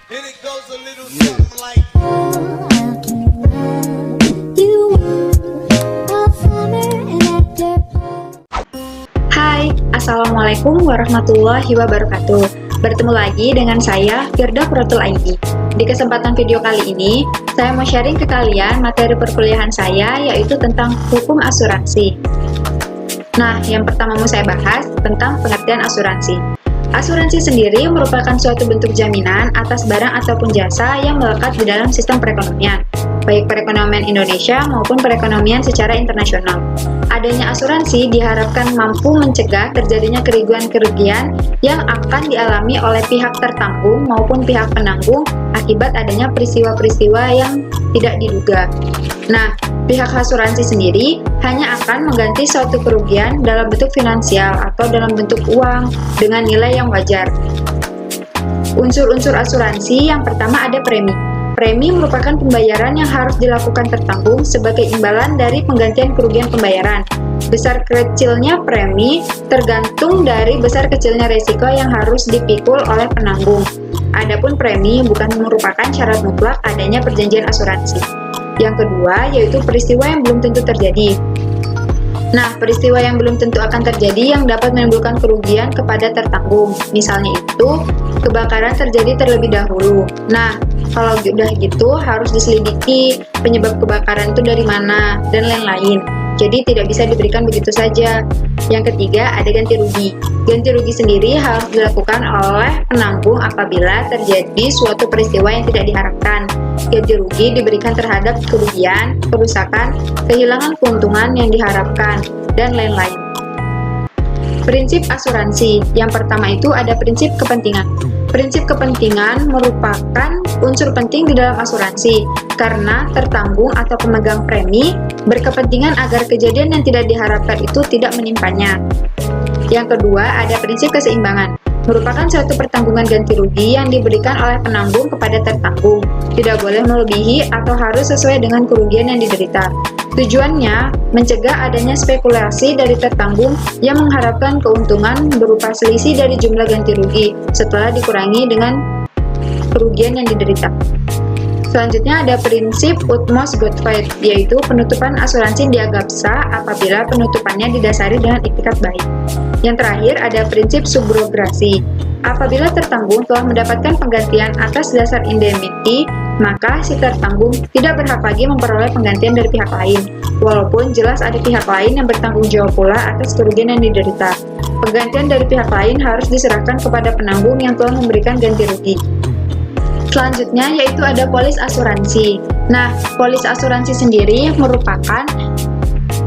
And it goes a little something like Hai, Assalamualaikum warahmatullahi wabarakatuh. Bertemu lagi dengan saya, Firda Pratul ID. Di kesempatan video kali ini, saya mau sharing ke kalian materi perkuliahan saya, yaitu tentang hukum asuransi. Nah, yang pertama mau saya bahas tentang pengertian asuransi. Asuransi sendiri merupakan suatu bentuk jaminan atas barang ataupun jasa yang melekat di dalam sistem perekonomian, baik perekonomian Indonesia maupun perekonomian secara internasional. Adanya asuransi diharapkan mampu mencegah terjadinya kerugian-kerugian yang akan dialami oleh pihak tertanggung maupun pihak penanggung akibat adanya peristiwa-peristiwa yang tidak diduga. Nah, pihak asuransi sendiri hanya akan mengganti suatu kerugian dalam bentuk finansial atau dalam bentuk uang dengan nilai yang wajar. Unsur-unsur asuransi yang pertama ada premi. Premi merupakan pembayaran yang harus dilakukan tertanggung sebagai imbalan dari penggantian kerugian pembayaran. Besar kecilnya premi tergantung dari besar kecilnya resiko yang harus dipikul oleh penanggung. Adapun premi bukan merupakan syarat mutlak adanya perjanjian asuransi. Yang kedua yaitu peristiwa yang belum tentu terjadi. Nah, peristiwa yang belum tentu akan terjadi yang dapat menimbulkan kerugian kepada tertanggung. Misalnya itu, kebakaran terjadi terlebih dahulu. Nah, kalau udah gitu harus diselidiki penyebab kebakaran itu dari mana dan lain-lain. Jadi tidak bisa diberikan begitu saja. Yang ketiga ada ganti rugi. Ganti rugi sendiri harus dilakukan oleh penanggung apabila terjadi suatu peristiwa yang tidak diharapkan. Ganti rugi diberikan terhadap kerugian, kerusakan, kehilangan keuntungan yang diharapkan, dan lain-lain. Prinsip asuransi. Yang pertama itu ada prinsip kepentingan. Prinsip kepentingan merupakan unsur penting di dalam asuransi karena tertanggung atau pemegang premi berkepentingan agar kejadian yang tidak diharapkan itu tidak menimpanya. Yang kedua ada prinsip keseimbangan. Merupakan suatu pertanggungan ganti rugi yang diberikan oleh penanggung kepada tertanggung. Tidak boleh melebihi atau harus sesuai dengan kerugian yang diderita. Tujuannya mencegah adanya spekulasi dari tertanggung yang mengharapkan keuntungan berupa selisih dari jumlah ganti rugi setelah dikurangi dengan kerugian yang diderita. Selanjutnya ada prinsip utmost good faith, yaitu penutupan asuransi dianggap sah apabila penutupannya didasari dengan iktikat baik. Yang terakhir ada prinsip subrogasi. Apabila tertanggung telah mendapatkan penggantian atas dasar indemnity, maka si tertanggung tidak berhak lagi memperoleh penggantian dari pihak lain, walaupun jelas ada pihak lain yang bertanggung jawab pula atas kerugian yang diderita. Penggantian dari pihak lain harus diserahkan kepada penanggung yang telah memberikan ganti rugi. Selanjutnya yaitu ada polis asuransi. Nah, polis asuransi sendiri merupakan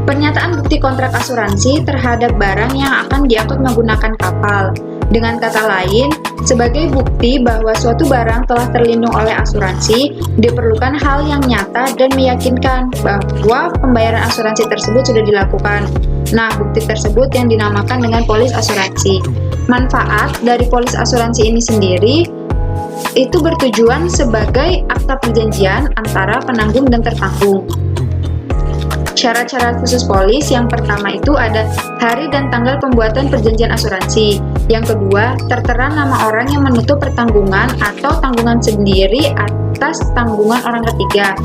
pernyataan bukti kontrak asuransi terhadap barang yang akan diangkut menggunakan kapal. Dengan kata lain, sebagai bukti bahwa suatu barang telah terlindung oleh asuransi, diperlukan hal yang nyata dan meyakinkan bahwa pembayaran asuransi tersebut sudah dilakukan. Nah, bukti tersebut yang dinamakan dengan polis asuransi. Manfaat dari polis asuransi ini sendiri itu bertujuan sebagai akta perjanjian antara penanggung dan tertanggung. Syarat-syarat khusus polis yang pertama itu ada hari dan tanggal pembuatan perjanjian asuransi. Yang kedua, tertera nama orang yang menutup pertanggungan atau tanggungan sendiri atas tanggungan orang ketiga.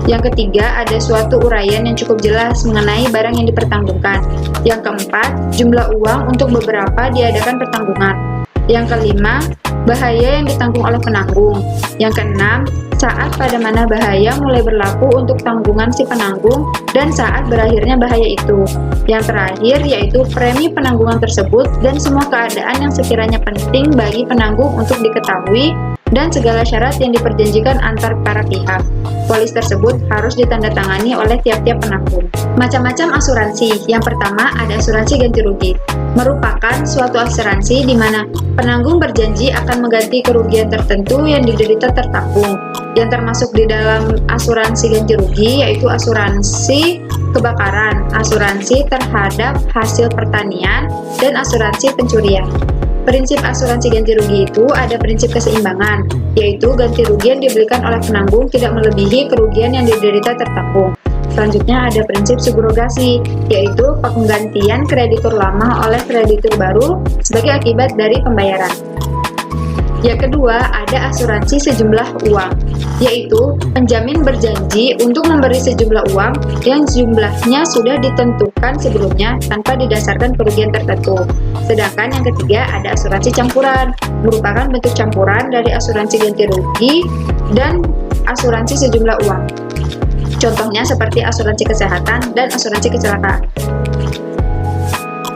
Yang ketiga, ada suatu uraian yang cukup jelas mengenai barang yang dipertanggungkan. Yang keempat, jumlah uang untuk beberapa diadakan pertanggungan. Yang kelima, bahaya yang ditanggung oleh penanggung. Yang keenam, saat pada mana bahaya mulai berlaku untuk tanggungan si penanggung dan saat berakhirnya bahaya itu. Yang terakhir yaitu premi penanggungan tersebut dan semua keadaan yang sekiranya penting bagi penanggung untuk diketahui dan segala syarat yang diperjanjikan antar para pihak. Polis tersebut harus ditandatangani oleh tiap-tiap penanggung. Macam-macam asuransi. Yang pertama ada asuransi ganti rugi. Merupakan suatu asuransi di mana penanggung berjanji akan mengganti kerugian tertentu yang diderita tertanggung. Yang termasuk di dalam asuransi ganti rugi yaitu asuransi kebakaran, asuransi terhadap hasil pertanian, dan asuransi pencurian. Prinsip asuransi ganti rugi itu ada prinsip keseimbangan, yaitu ganti rugi yang diberikan oleh penanggung tidak melebihi kerugian yang diderita tertanggung. Selanjutnya ada prinsip subrogasi, yaitu penggantian kreditur lama oleh kreditur baru sebagai akibat dari pembayaran. Yang kedua, ada asuransi sejumlah uang, yaitu penjamin berjanji untuk memberi sejumlah uang yang jumlahnya sudah ditentukan sebelumnya tanpa didasarkan kerugian tertentu. Sedangkan yang ketiga, ada asuransi campuran, merupakan bentuk campuran dari asuransi ganti rugi dan asuransi sejumlah uang. Contohnya seperti asuransi kesehatan dan asuransi kecelakaan.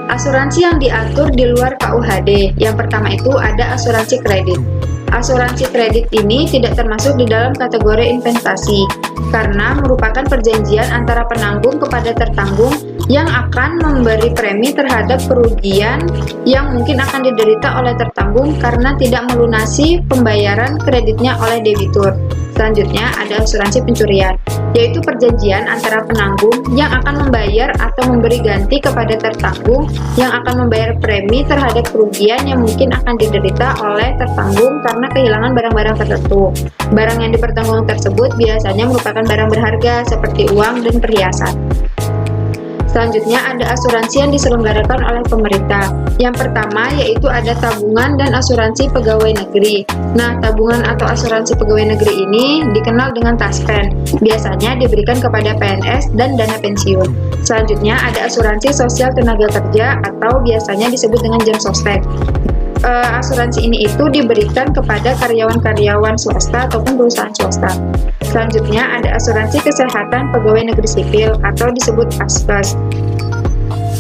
Asuransi yang diatur di luar KUHD. Yang pertama itu ada asuransi kredit. Asuransi kredit ini tidak termasuk di dalam kategori investasi karena merupakan perjanjian antara penanggung kepada tertanggung yang akan memberi premi terhadap kerugian yang mungkin akan diderita oleh tertanggung karena tidak melunasi pembayaran kreditnya oleh debitur. Selanjutnya ada asuransi pencurian, yaitu perjanjian antara penanggung yang akan membayar atau memberi ganti kepada tertanggung yang akan membayar premi terhadap kerugian yang mungkin akan diderita oleh tertanggung karena kehilangan barang-barang tertentu. Barang yang dipertanggung tersebut biasanya merupakan barang berharga seperti uang dan perhiasan. Selanjutnya ada asuransi yang diselenggarakan oleh pemerintah. Yang pertama yaitu ada tabungan dan asuransi pegawai negeri. Nah, tabungan atau asuransi pegawai negeri ini dikenal dengan TASPEN. Biasanya diberikan kepada PNS dan dana pensiun. Selanjutnya ada asuransi sosial tenaga kerja atau biasanya disebut dengan JAMSOSTEK. Asuransi ini itu diberikan kepada karyawan-karyawan swasta ataupun perusahaan swasta. Selanjutnya ada asuransi kesehatan pegawai negeri sipil atau disebut ASPES.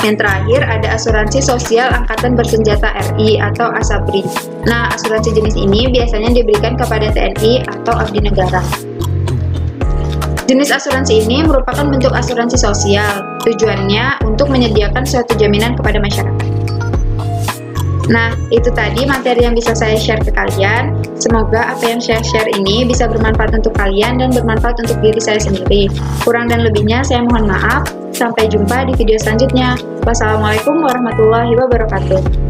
Yang terakhir ada asuransi sosial angkatan bersenjata RI atau ASABRI. Nah, asuransi jenis ini biasanya diberikan kepada TNI atau abdi negara. Jenis asuransi ini merupakan bentuk asuransi sosial. Tujuannya untuk menyediakan suatu jaminan kepada masyarakat. Nah, itu tadi materi yang bisa saya share ke kalian. Semoga apa yang saya share ini bisa bermanfaat untuk kalian dan bermanfaat untuk diri saya sendiri. Kurang dan lebihnya saya mohon maaf. Sampai jumpa di video selanjutnya. Wassalamualaikum warahmatullahi wabarakatuh.